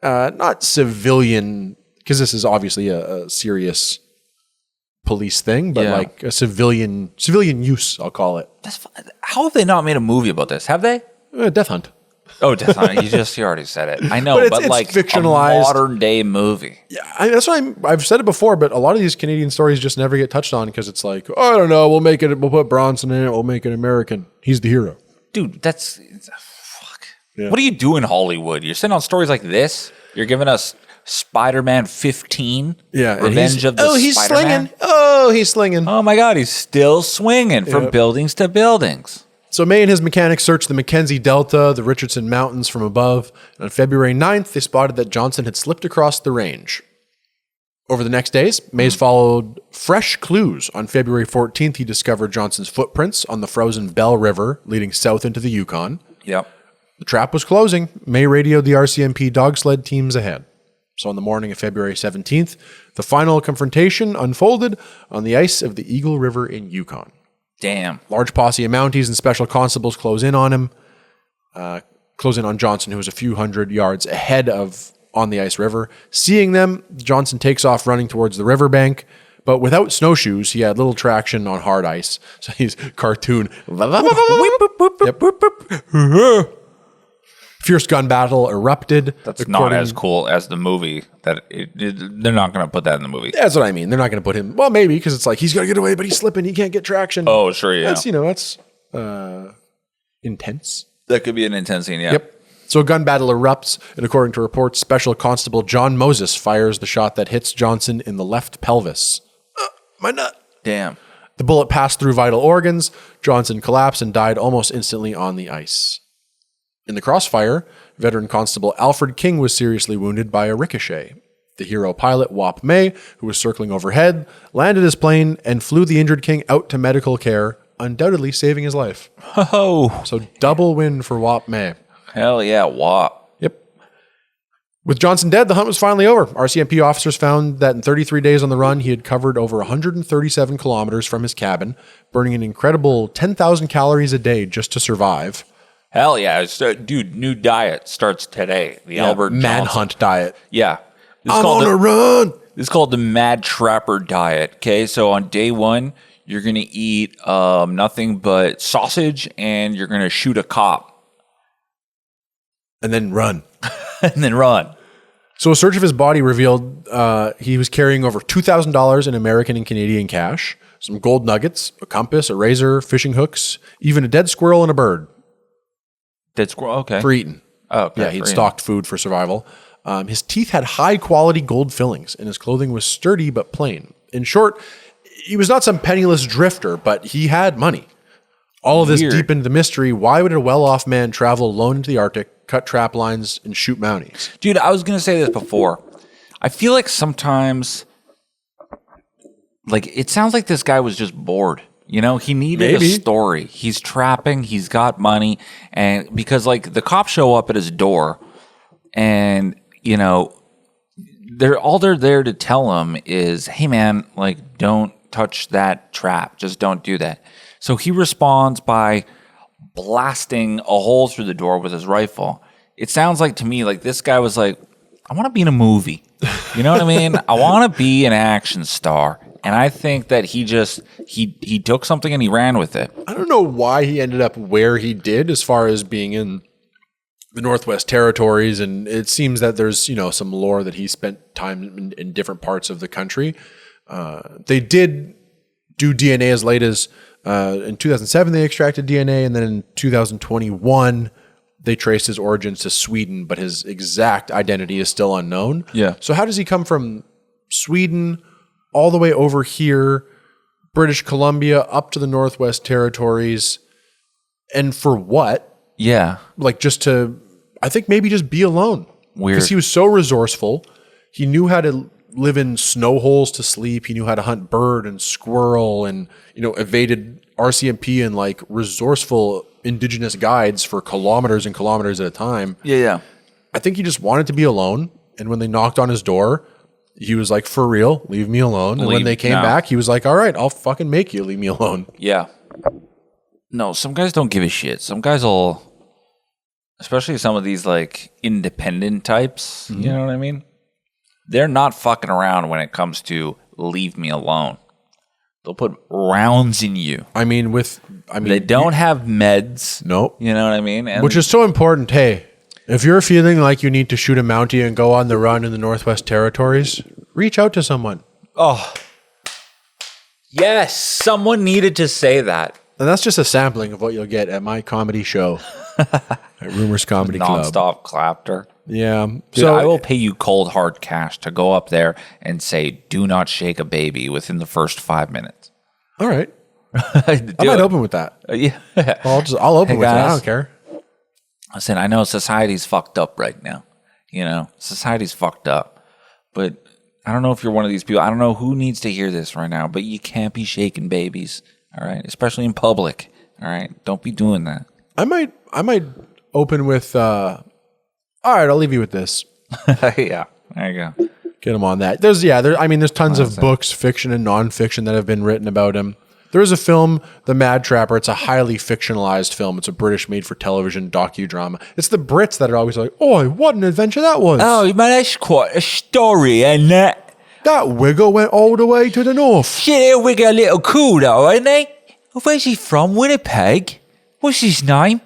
not civilian, because this is obviously a serious police thing, but like a civilian use, I'll call it. How have they not made a movie about this? Have they? Death Hunt. Oh, Death Hunt. You already said it. I know, but it's like fictionalized, a modern day movie. Yeah, that's why I've said it before, but a lot of these Canadian stories just never get touched on, because it's like, oh, I don't know, we'll put Bronson in it, we'll make it American. He's the hero. Dude, fuck. Yeah. What do you do in Hollywood? You're sending out stories like this? You're giving us Spider-Man 15? Yeah. Revenge of the Spider-Man? He's slinging. Oh my God, he's still swinging from buildings to buildings. So May and his mechanics searched the Mackenzie Delta, the Richardson Mountains from above. And on February 9th, they spotted that Johnson had slipped across the range. Over the next days, Mays followed fresh clues. On February 14th, he discovered Johnson's footprints on the frozen Bell River leading south into the Yukon. Yep. The trap was closing. May radioed the RCMP dog sled teams ahead. So on the morning of February 17th, the final confrontation unfolded on the ice of the Eagle River in Yukon. Damn. Large posse of Mounties and special constables close in on him, close in on Johnson, who was a few hundred yards ahead on the ice river. Seeing them, Johnson takes off running towards the riverbank, but without snowshoes, he had little traction on hard ice. So he's cartoon. Fierce gun battle erupted. That's not as cool as the movie. They're not going to put that in the movie. That's what I mean. They're not going to put him. Well, maybe, because it's like he's going to get away, but he's slipping. He can't get traction. Oh, sure, yeah. That's intense. That could be an intense scene. Yeah. Yep. So a gun battle erupts, and according to reports, Special Constable John Moses fires the shot that hits Johnson in the left pelvis. My nut. Damn. The bullet passed through vital organs. Johnson collapsed and died almost instantly on the ice. In the crossfire, veteran Constable Alfred King was seriously wounded by a ricochet. The hero pilot, Wap May, who was circling overhead, landed his plane and flew the injured King out to medical care, undoubtedly saving his life. Oh, So double win for Wap May. hell yeah, Wap. Yep. With Johnson dead, the hunt was finally over. RCMP officers found that in 33 days on the run, he had covered over 137 kilometers from his cabin, burning an incredible 10,000 calories a day just to survive. Hell yeah. Dude, new diet starts today. The Albert Johnson. Manhunt diet. Yeah. I'm on a run. This is called the Mad Trapper diet. Okay, so on day one, you're going to eat nothing but sausage and you're going to shoot a cop. And then run. And then run. So a search of his body revealed he was carrying over $2,000 in American and Canadian cash, some gold nuggets, a compass, a razor, fishing hooks, even a dead squirrel and a bird. Dead squirrel, okay. For eating. Oh, okay. Yeah, he'd stocked food for survival. His teeth had high-quality gold fillings, and his clothing was sturdy but plain. In short, he was not some penniless drifter, but he had money. All of this Weird. deepened the mystery. Why would a well-off man travel alone into the Arctic, cut trap lines, and shoot Mounties? Dude, I was going to say this before. I feel like sometimes, like, it sounds like this guy was just bored. You know, he needed a story. He's trapping, he's got money, and because, like, the cops show up at his door, and, you know, they're there to tell him is, hey, man, like, don't touch that trap. Just don't do that. So he responds by blasting a hole through the door with his rifle. It sounds like to me like this guy was like, I want to be in a movie. You know what I mean? I want to be an action star. And I think that he took something and he ran with it. I don't know why he ended up where he did as far as being in the Northwest Territories. And it seems that there's, you know, some lore that he spent time in different parts of the country. They did do DNA as late as in 2007, they extracted DNA. And then in 2021, they traced his origins to Sweden, but his exact identity is still unknown. Yeah. So how does he come from Sweden all the way over here, British Columbia, up to the Northwest Territories, and for what? Yeah. Like just to, I think maybe just be alone. Weird. Because he was so resourceful. He knew how to live in snow holes to sleep. He knew how to hunt bird and squirrel and, you know, evaded RCMP and like resourceful indigenous guides for kilometers and kilometers at a time. Yeah. I think he just wanted to be alone. And when they knocked on his door, he was like, for real, leave me alone. And when they came back, he was like, all right, I'll fucking make you leave me alone. Yeah. No, some guys don't give a shit. Some guys will, especially some of these like independent types, you know what I mean? They're not fucking around when it comes to leave me alone. They'll put rounds in you. They don't have meds. Nope. You know what I mean? And which is so important. Hey, if you're feeling like you need to shoot a Mountie and go on the run in the Northwest Territories, reach out to someone. oh, yes, someone needed to say that. And that's just a sampling of what you'll get at my comedy show at Rumors Comedy Club. Nonstop Clapter. Yeah. Dude, So I will pay you cold hard cash to go up there and say, do not shake a baby within the first 5 minutes. all right. I I might open with that. Yeah. I'll open Hey, with it. I guys. don't care. Listen, I know society's fucked up right now. You know, society's fucked up. But I don't know if you're one of these people. I don't know who needs to hear this right now, but you can't be shaking babies. All right. Especially in public. All right. Don't be doing that. I might open with all right, I'll leave you with this. Yeah. There you go. Get him on that. There's tons of books, fiction and nonfiction that have been written about him. There is a film, The Mad Trapper. It's a highly fictionalized film. It's a British made-for-television docudrama. It's the Brits that are always like, "Oh, what an adventure that was!" Oh, man, that's quite a story, isn't it? That Wigga went all the way to the north. Shit, Wigga a little cool though, ain't he? Where's he from? Winnipeg? What's his name?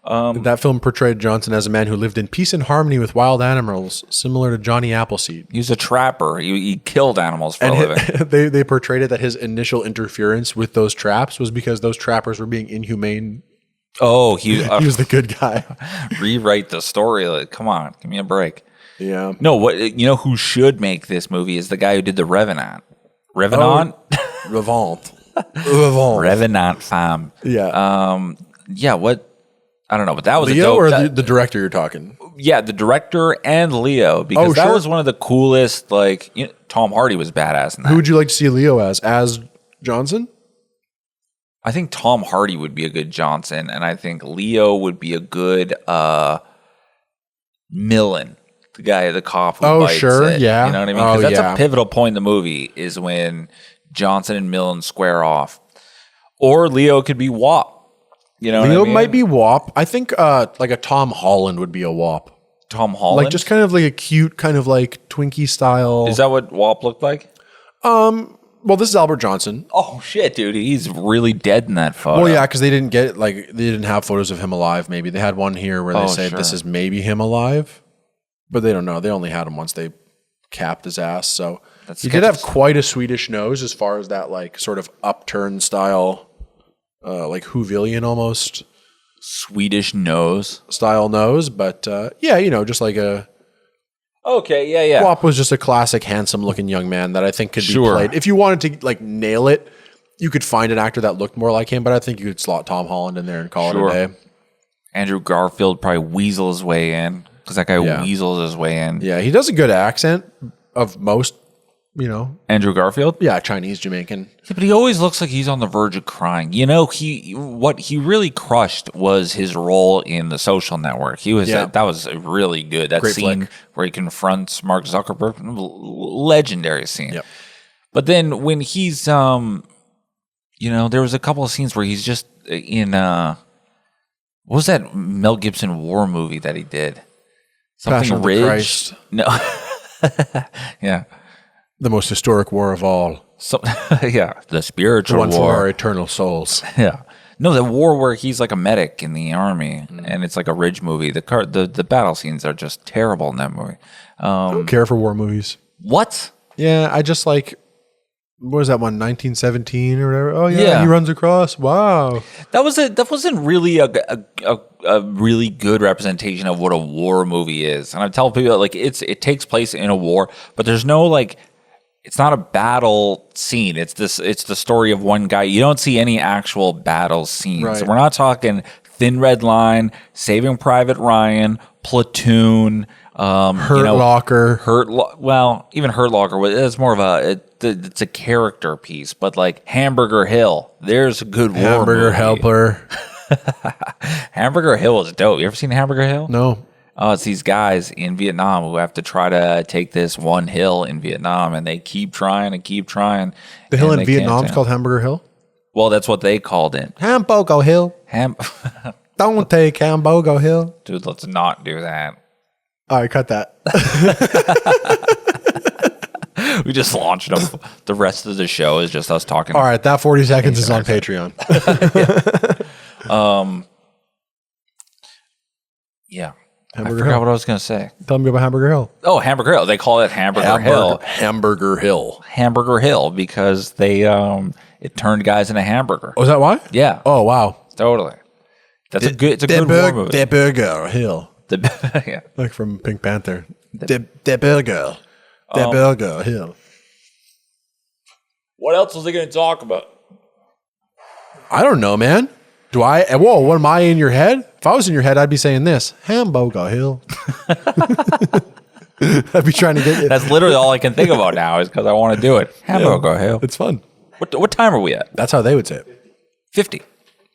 That film portrayed Johnson as a man who lived in peace and harmony with wild animals, similar to Johnny Appleseed. He was a trapper. He killed animals for a living. They portrayed it that his initial interference with those traps was because those trappers were being inhumane. Oh, he was the good guy. rewrite the story. Like, come on, give me a break. Yeah. No, what you know who should make this movie is the guy who did the Revenant. Revenant? Revant. Revant. Revenant fam. Yeah. Yeah, what I don't know, but that was Leo a dope, or that- the director you're talking? yeah, the director and Leo, because that sure. was one of the coolest. Like, you know, Tom Hardy was badass in that. Who would you like to see Leo as Johnson? I think Tom Hardy would be a good Johnson, and I think Leo would be a good Millen, the guy, the cop who bites sure, it. yeah. You know what I mean? Because Oh, that's yeah. a pivotal point in the movie is when Johnson and Millen square off. Or Leo could be WAP. You know Leo what I mean? might be WAP. I think like a Tom Holland would be a WAP. Tom Holland? Like just kind of like a cute, kind of like Twinkie style. Is that what WAP looked like? Well, this is Albert Johnson. Oh, shit, dude. He's really dead in that photo. Well, yeah, because they didn't have photos of him alive. Maybe they had one here where they say sure. this is maybe him alive, but they don't know. They only had him once they capped his ass. So That's he did have sketchy. quite a Swedish nose as far as that like sort of upturned style, like Whovillian almost Swedish nose. style nose. But yeah, you know, just like a Okay, yeah. WAP was just a classic, handsome looking young man that I think could be Sure. played. If you wanted to like nail it, you could find an actor that looked more like him, but I think you could slot Tom Holland in there and call Sure. it a day. Andrew Garfield probably weasel his way in because that guy Yeah. weasels his way in. Yeah, he does a good accent of most, you know, Andrew Garfield? yeah, Chinese, Jamaican. Yeah, but he always looks like he's on the verge of crying. You know, what he really crushed was his role in The Social Network. He was Yeah. that was really good. That Great scene flick. where he confronts Mark Zuckerberg, legendary scene. Yep. But then when he's you know, there was a couple of scenes where he's just in what was that Mel Gibson war movie that he did? Passion of the Ridge? Christ. No. Yeah. The most historic war of all. So yeah, the The spiritual one for our war. eternal souls. Yeah. No, the war where he's like a medic in the army, Mm. and it's like a Ridge movie. The battle scenes are just terrible in that movie. I don't care for war movies. What? Yeah, I just like, what was that one, 1917 or whatever? Oh, yeah, Yeah. he runs across. Wow. That wasn't really a really good representation of what a war movie is. And I tell people like it takes place in a war, but there's no like. It's not a battle scene. It's the story of one guy. You don't see any actual battle scenes. Right. We're not talking Thin Red Line, Saving Private Ryan, Platoon, Hurt Locker. Well, even Hurt Locker. It's more of it's a character piece. But like Hamburger Hill, there's a good war Hamburger movie. Helper. Hamburger Hill is dope. You ever seen Hamburger Hill? No. Oh, it's these guys in Vietnam who have to try to take this one hill in Vietnam, and they keep trying and keep trying. The hill and in they can't Vietnam is do it. called Hamburger Hill. Well, that's what they called it. Hamburger Hill. Don't take Hamburger Hill. Dude, let's not do that. All right, cut that. We just launched them. The rest of the show is just us talking. All right, that 40 seconds is on Patreon. Yeah. Hamburger I forgot Hill. what I was going to say. Tell me about Hamburger Hill. Oh, Hamburger Hill. They call it Hamburger Hill. Hamburger Hill. Hamburger Hill because they it turned guys into hamburger. Oh, is that why? Yeah. Oh, wow. Totally. It's a good war movie. The Burger Hill. Yeah. Like from Pink Panther. The Burger. The Burger Hill. What else was they going to talk about? I don't know, man. What am I in your head? If I was in your head, I'd be saying this. Hamburger Hill. I'd be trying to get you. That's literally all I can think about now is because I want to do it. Hamburger Hill. It's fun. What time are we at? That's how they would say it. 50.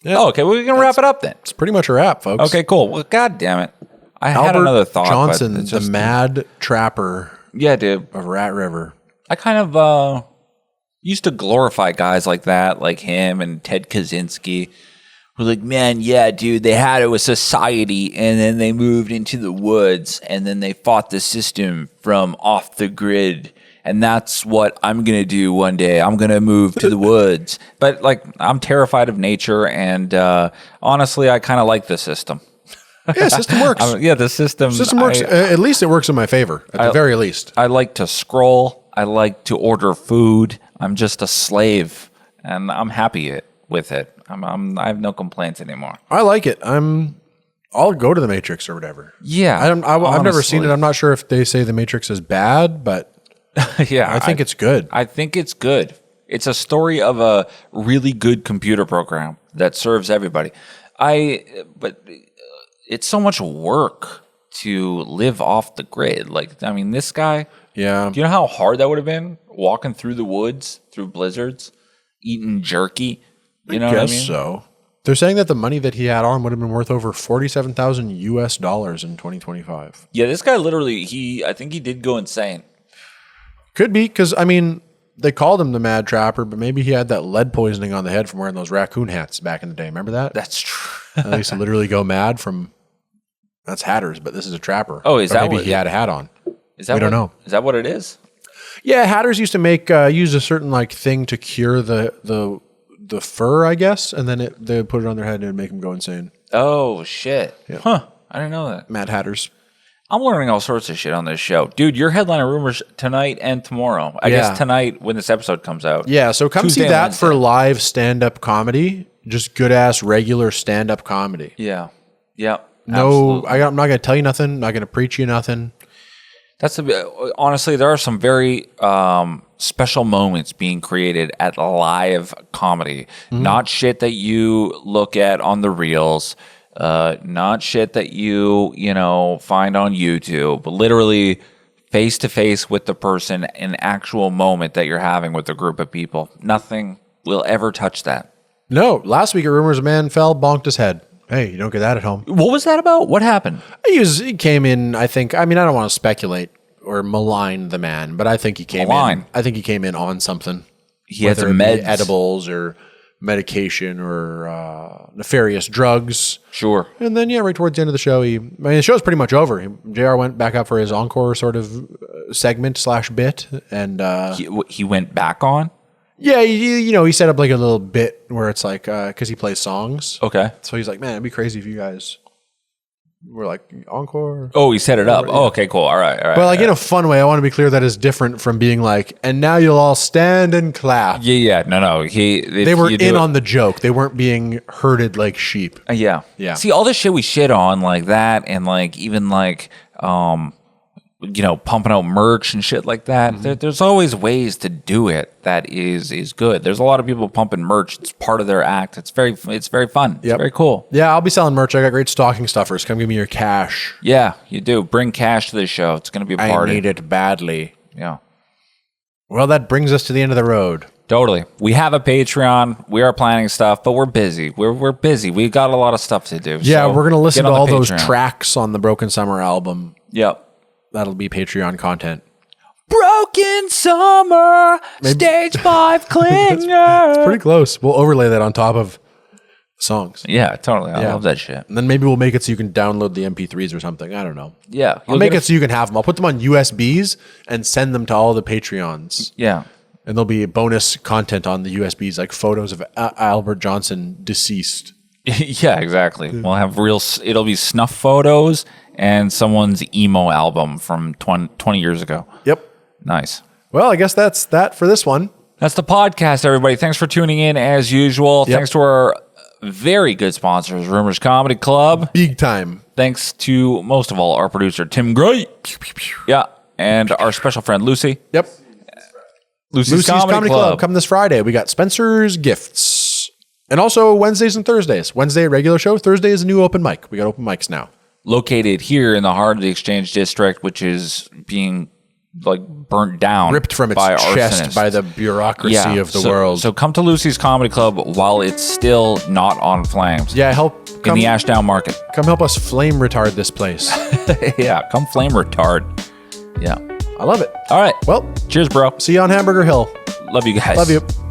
Yeah. Oh, okay. Well, we can wrap it up then. It's pretty much a wrap, folks. Okay, cool. Well, God damn it. I had Albert another thought. Johnson, but it's just, the mad trapper yeah, dude. of Rat River. I kind of used to glorify guys like that, like him and Ted Kaczynski. We're like, man, yeah, dude, they had it with society, and then they moved into the woods, and then they fought the system from off the grid. And that's what I'm going to do one day. I'm going to move to the woods. But, like, I'm terrified of nature, and honestly, I kind of like the system. Yeah, system works. The system. System works. At least it works in my favor, at the very least. I like to scroll. I like to order food. I'm just a slave, and I'm happy with it. I have no complaints anymore. I like it. I'll go to the Matrix or whatever. Yeah, I've never seen it. I'm not sure if they say the Matrix is bad, but yeah, I think it's good. I think it's good. It's a story of a really good computer program that serves everybody. But it's so much work to live off the grid. Like, I mean, this guy, Yeah. do you know how hard that would have been? Walking through the woods, through blizzards, eating jerky. You know what I mean? So. They're saying that the money that he had on would have been worth over $47,000 US in 2025. Yeah, this guy literally, I think he did go insane. Could be, because, I mean, they called him the Mad Trapper, but maybe he had that lead poisoning on the head from wearing those raccoon hats back in the day. Remember that? That's true. They used to literally go mad from, that's hatters, but this is a trapper. Oh, is or that maybe what he had a hat on? Is that We don't know. Is that what it is? Yeah, hatters used to make, use a certain like thing to cure the fur, I guess, and then they would put it on their head and it would make them go insane. Oh, shit. Yeah. Huh. I didn't know that. Mad Hatters. I'm learning all sorts of shit on this show. Dude, you're headlining Rumors tonight and tomorrow. I guess tonight when this episode comes out. Yeah, so come Tuesday see and that Wednesday. for live stand-up comedy. Just good-ass regular stand-up comedy. Yeah. Yeah. No, absolutely. I'm not going to tell you nothing. I'm not going to preach you nothing. Honestly, there are some very special moments being created at live comedy. Not shit that you look at on the reels. Not shit that you find on YouTube. But literally face to face with the person, an actual moment that you're having with a group of people. Nothing will ever touch that. No, last week at Rumors, a man fell, bonked his head. Hey, you don't get that at home. What was that about? What happened? He came in, I think, I mean, I don't want to speculate or malign the man, but I think he came in. I think he came in on something. He had Whether some it be meds. edibles or medication or nefarious drugs. Sure. And then, right towards the end of the show, the show's pretty much over. JR went back up for his encore sort of segment / bit. And He went back on? yeah, he set up like a little bit where it's like, because he plays songs. Okay. So he's like, man, it'd be crazy if you guys were like, encore. Oh, he set it up. Oh, okay, cool. All right. But like in a fun way, I want to be clear that is different from being like, and now you'll all stand and clap. Yeah. No. They were in on the joke. They weren't being herded like sheep. Yeah. Yeah. See, all this shit we shit on like that, and like even like pumping out merch and shit like that. There's always ways to do it that is good. There's a lot of people pumping merch. It's part of their act. It's very fun. It's very cool. Yeah, I'll be selling merch. I got great stocking stuffers. Come give me your cash. Yeah, you do. Bring cash to the show. It's going to be a party. I need it badly. Yeah. Well, that brings us to the end of the road. Totally. We have a Patreon. We are planning stuff, but we're busy. We're busy. We got a lot of stuff to do. Yeah, so we're going to listen get to on all the those Patreon. tracks on the Broken Summer album. Yep. That'll be Patreon content. Broken Summer, Stage 5 Clinger. Pretty close. We'll overlay that on top of songs. Yeah, totally. I love that shit. And then maybe we'll make it so you can download the MP3s or something. I don't know. Yeah. I'll make it so you can have them. I'll put them on USBs and send them to all the Patreons. Yeah. And there'll be bonus content on the USBs, like photos of Albert Johnson deceased. Yeah, exactly. We'll have it'll be snuff photos and someone's emo album from 20 years ago. Yep. Nice. Well, I guess that's that for this one. That's the podcast, everybody. Thanks for tuning in as usual. Yep. Thanks to our very good sponsors, Rumors Comedy Club. Big time. Thanks to, most of all, our producer, Tim Gray. Yeah. And our special friend, Lucy. Yep. Lucy's Comedy Club. Come this Friday. We got Spencer's Gifts. And also Wednesdays and Thursdays. Wednesday, regular show. Thursday is a new open mic. We got open mics now. Located here in the heart of the Exchange District, which is being burnt down, Ripped from its by chest arsonists. by the bureaucracy of the world. So come to Lucy's Comedy Club while it's still not on flames. Yeah, in the Ashdown Market. Come help us flame retard this place. Yeah, come flame retard. Yeah. I love it. All right. Well, cheers, bro. see you on Hamburger Hill. Love you guys. Love you.